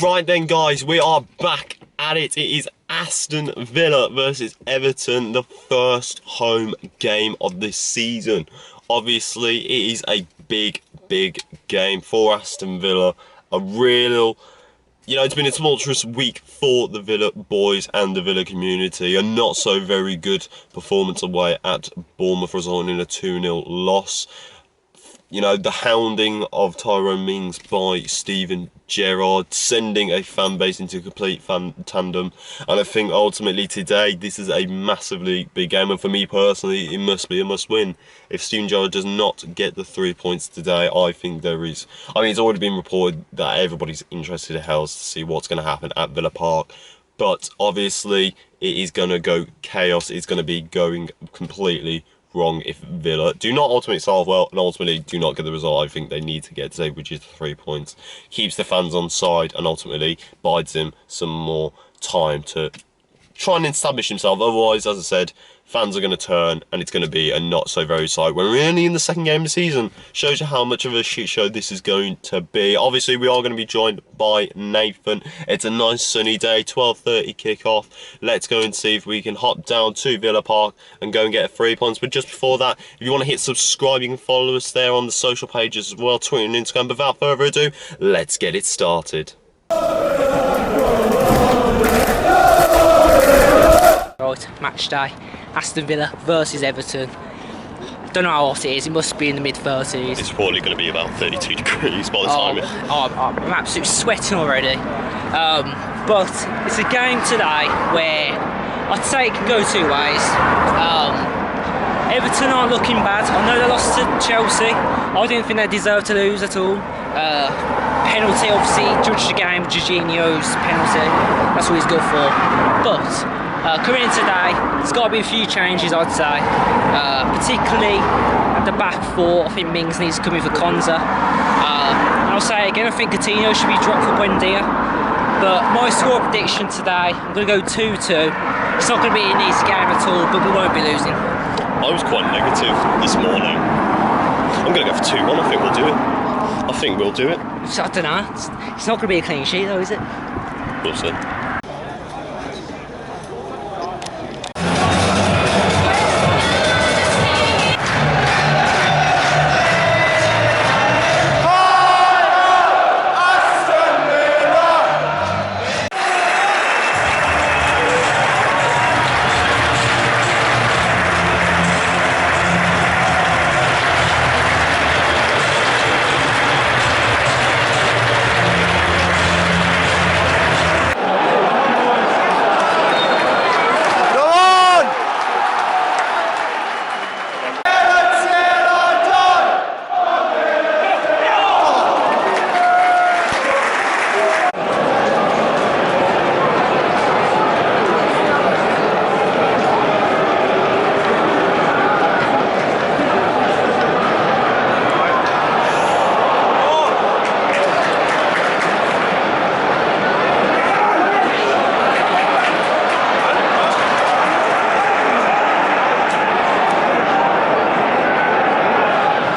Right then, guys, we are back at it. It is Aston Villa versus Everton, the first home game of this season. Obviously, it is a big game for Aston Villa. A real, it's been a tumultuous week for the Villa boys and the Villa community. A not so very good performance away at Bournemouth, resulting in a 2-0 loss. The hounding of Tyrone Mings by Steven Gerrard, sending a fan base into complete fan tandem. And I think ultimately today, this is a massively big game. And for me personally, it must be a must win. If Steven Gerrard does not get the 3 points today, I think there is... it's already been reported that everybody's interested in hell to see what's going to happen at Villa Park. But obviously, it is going to go chaos. It's going to be going completely wrong if Villa do not ultimately solve well and ultimately do not get the result I think they need to get today, which is the 3 points. Keeps the fans on side and ultimately buys them some more time to try and establish himself. Otherwise, as I said, fans are going to turn and it's going to be a not so very sight when we're only in the second game of the season. Shows you how much of a shit show this is going to be. Obviously, we are going to be joined by Nathan. It's a nice sunny day, 12:30 kick-off. Let's go and see if we can hop down to Villa Park and go and get 3 points. But just before that, if you want to hit subscribe, you can follow us there on the social pages as well, Twitter and Instagram. But without further ado, let's get it started. Right, match day. Aston Villa versus Everton. Don't know how hot it is, it must be in the mid-30s. It's probably going to be about 32 degrees by the time I'm absolutely sweating already. But it's a game today where I'd say it can go two ways. Everton aren't looking bad. I know they lost to Chelsea. I didn't think they deserved to lose at all. Penalty, obviously, judged the game, Jorginho's penalty. That's what he's good for. But coming in today, there's got to be a few changes, I'd say. Particularly at the back four, I think Mings needs to come in for Konza. And I'll say it again, I think Coutinho should be dropped for Buendia. But my score prediction today, I'm going to go 2-2. It's not going to be an easy game at all, but we won't be losing. I was quite negative this morning. I'm going to go for 2-1, I think we'll do it. I think we'll do it. I don't know, it's not going to be a clean sheet though, is it? We'll see.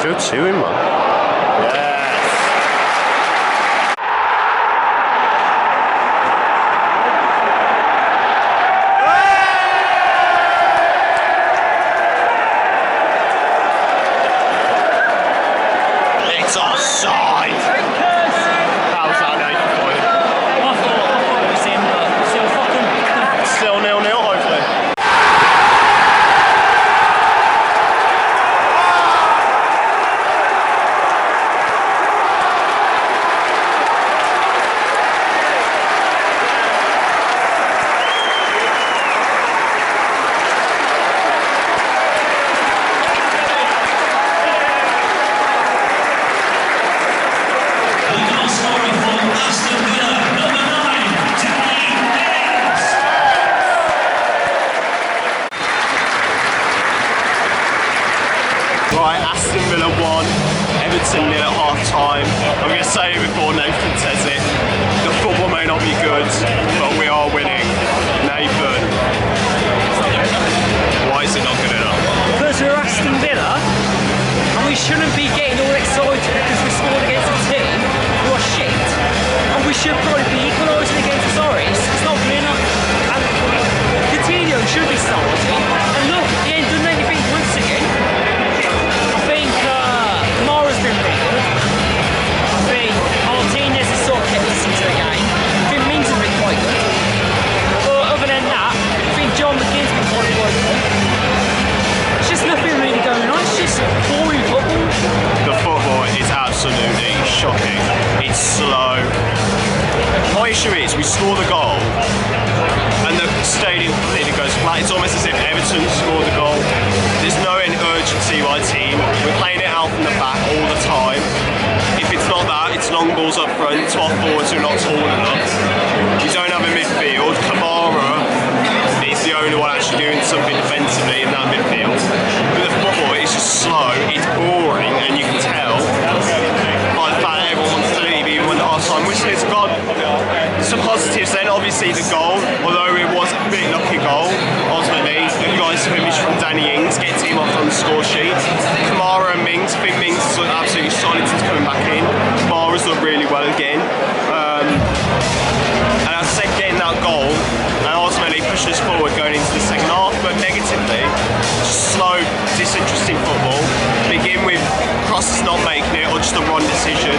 Good chewing, man. It's offside. How's that, Nathan? I thought it was in, but still fucking... Still 0-0, hopefully. Right, Aston Villa 1, Everton nil at half time. I'm going to say it before Nathan says it. The football may not be good, but we are winning. Nathan, why is it not good enough? Because we're Aston Villa, and we shouldn't be getting all excited because we scored against a team who are shit. And we should probably be issue is we score the goal and the stadium completely goes flat. It's almost as if Everton scored the goal. There's no urgency by the team. We're playing it out from the back all the time. If it's not that, it's long balls up front to our forwards who are not tall enough. We don't have a midfield. Kamara is the only one actually doing something defensively in that midfield. But the football is just slow, it's boring, and you can tell by the fact that everyone wants to leave even when the half-time whistle is gone. Some positives then, obviously the goal, although it was a bit lucky goal, ultimately the guys finished from Danny Ings, gets him off on the score sheet. Kamara and Mings, I think Mings has looked absolutely solid since coming back in. Kamara's looked really well again. And as I said, getting that goal and ultimately pushing us forward going into the second half, but negatively, just slow, disinteresting football. Begin with crosses not making it or just a run decision.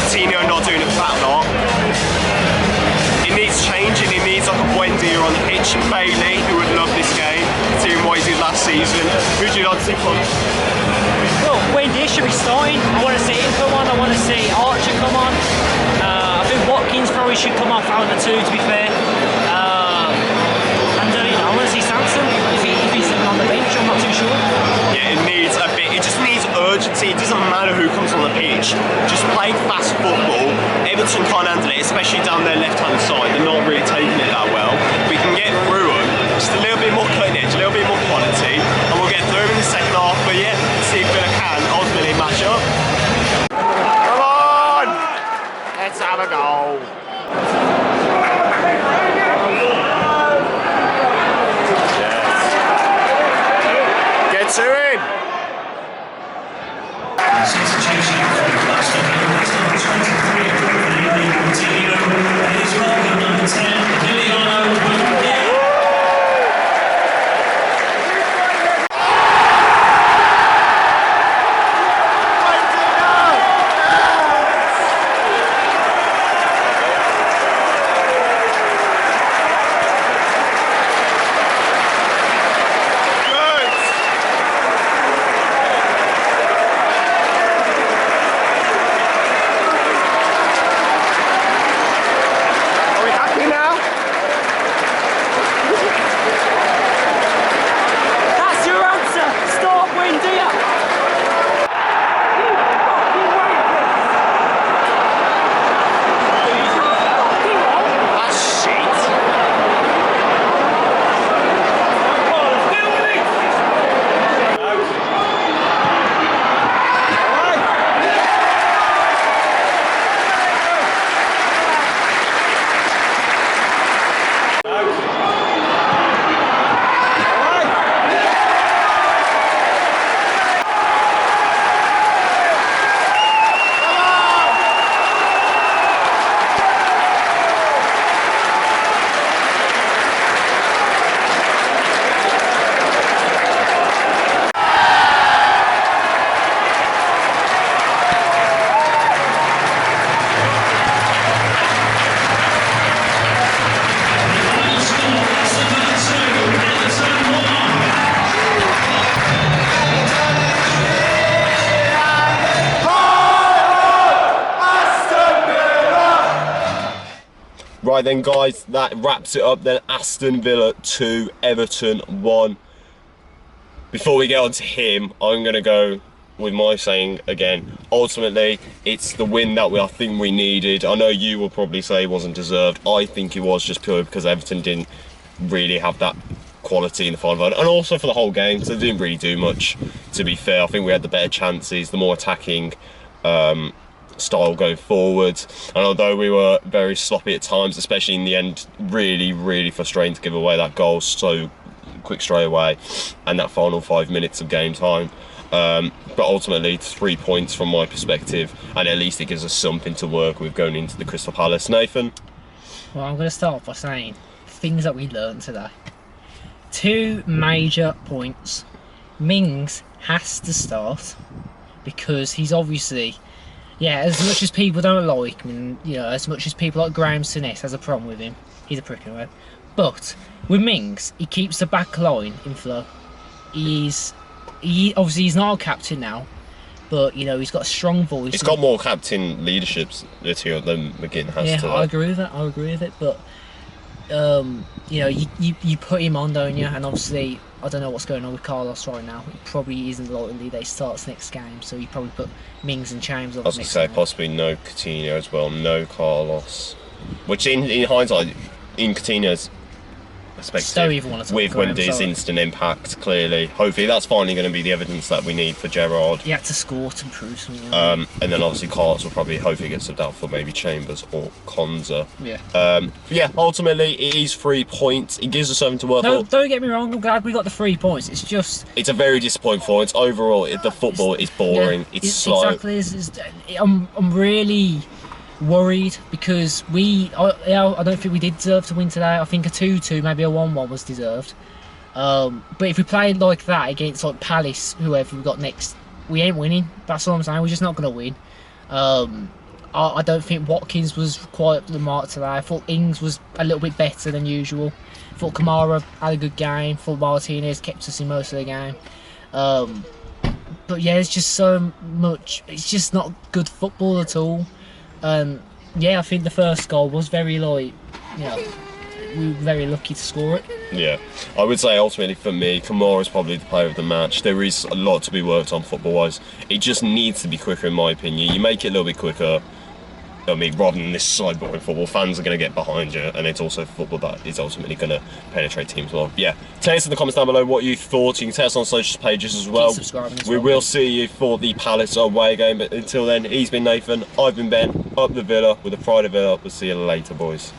Coutinho not doing a fat lot. It needs changing, it needs like a Buendia on the pitch. Bailey, who would love this game, seeing what he did last season. Who do you like to see from? Well, Buendia should be starting. I want to see him come on, I want to see Archer come on. I think Watkins probably should come off out of the two, to be fair. I want to see Sanson if he's sitting on the bench. I'm not too sure. Yeah, it needs a bit. It just needs urgency. It doesn't matter who comes on the pitch. Just play fast football. Everton can't handle it, especially down their left-hand side. They're not really taking it that well. We can get through them. Just a little bit more cutting edge, a little bit more quality, and we'll get through in the second half. But yeah, see if Villa can ultimately match up. Come on! Let's have a goal. To him! Substitution from Aston, number 23, Coutinho, and his welcome number 10, Liliano. Right then guys, that wraps it up then. Aston Villa 2, Everton 1. Before we get on to him, I'm going to go with my saying again. Ultimately, it's the win that I think we needed. I know you will probably say it wasn't deserved. I think it was, just purely because Everton didn't really have that quality in the final third, and also for the whole game, so they didn't really do much, to be fair. I think we had the better chances, the more attacking style going forward, and although we were very sloppy at times, especially in the end, really frustrating to give away that goal so quick straight away and that final 5 minutes of game time. But ultimately 3 points from my perspective, and at least it gives us something to work with going into the Crystal Palace. Nathan? Well, I'm going to start off by saying things that we learned today. 2 major points. Mings has to start because he's obviously, yeah, as much as people don't like him, you know, as much as people like Graham Souness has a problem with him, he's a prick anyway. But with Mings, he keeps the back line in flow. Obviously he's not a captain now, but you know he's got a strong voice. He's got more captain leadership material than McGinn has. Yeah, to I agree with that. I agree with it, but you know, you put him on, don't you? And obviously, I don't know what's going on with Carlos right now. He probably isn't likely that he starts next game, so you probably put Mings and James on. I was going to say possibly no Coutinho as well, no Carlos, which in hindsight, in Coutinho's perspective, with Wendy's instant impact, clearly, hopefully that's finally going to be the evidence that we need for Gerrard. He had to score to prove something. And then obviously Carlos will probably hopefully get subbed out for maybe Chambers or Konza. Yeah. Ultimately it is 3 points. It gives us something to work No, for. don't get me wrong. I'm glad we got the 3 points. It's just it's a very disappointing performance. Overall, the football is boring. It's slow. Exactly. I'm really worried because I don't think we did deserve to win today. I think a 2-2, maybe a 1-1 was deserved. But if we played like that against like Palace, whoever we got next, we ain't winning. That's all I'm saying. We're just not going to win. I don't think Watkins was quite up to the mark today. I thought Ings was a little bit better than usual. I thought Kamara had a good game. I thought Martinez kept us in most of the game. But yeah, it's just so much. It's just not good football at all. Yeah, I think the first goal was very we were very lucky to score it. Yeah, I would say ultimately for me, Kamara is probably the player of the match. There is a lot to be worked on football-wise. It just needs to be quicker, in my opinion. You make it a little bit quicker. I mean, rather than this slow boring football, fans are going to get behind you, and it's also football that is ultimately going to penetrate teams well. Yeah, tell us in the comments down below what you thought. You can tell us on social pages as well. Keep subscribing as we will see you for the Palace away game, but until then, he's been Nathan, I've been Ben, up the Villa with the Pride of Villa. We'll see you later, boys.